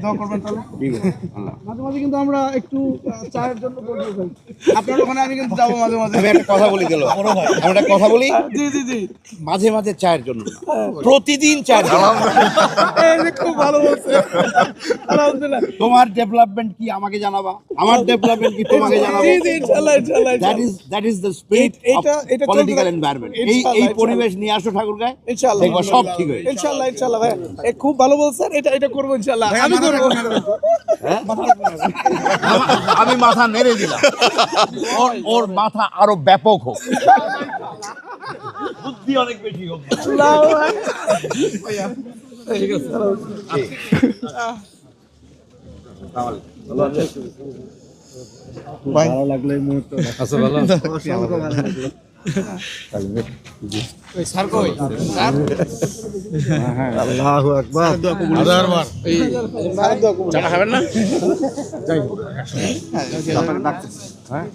দোয়া করবেন তাহলে। ঠিক আছে আল্লাহ। মাঝে মাঝে কিন্তু আমরা একটু চায়ের জন্য বলবো ভাই, আপনার ওখানে আমি কিন্তু যাবো মাঝে মাঝে। আমি একটা কথা বলি গেল, আমি একটা কথা বলি, জি জি জি, মাঝে মাঝে চায়ের জন্য না, প্রতিদিন চায়ের জন্য। এই যে খুব ভালো বলছে, আলহামদুলিল্লাহ। তোমার ডেভেলপমেন্ট কি আমাকে জানাবা, আমার ডেভেলপমেন্ট কি তোমাকে জানাবো। জি জি, ইনশাআল্লাহ ইনশাআল্লাহ। that is the spirit of এটা political environment। এই পরিবেশ নিয়ে আসো ঠাকুরগাঁয়, দেখবা সব ঠিক হয়ে যাবে। ইনশাআল্লাহ ইনশাআল্লাহ ভাই, খুব ভালো বলছেন। এটা করবো ইনশাআল্লাহ, আমি করবো। হ্যাঁ? আমি মাথা নেড়ে দিলাম, ওর মাথা আরো ব্যাপক হোক, বুদ্ধি অনেক বেশি হোক। ঠিক আছে, ভালো লাগলো এই মুহূর্তে। আচ্ছা ভালো, স্যার কই স্যার? আল্লাহু আকবার, হাজারবার। এই চাটা খাবেন না? যাই আপনাকে ডাকতেছি। হ্যাঁ,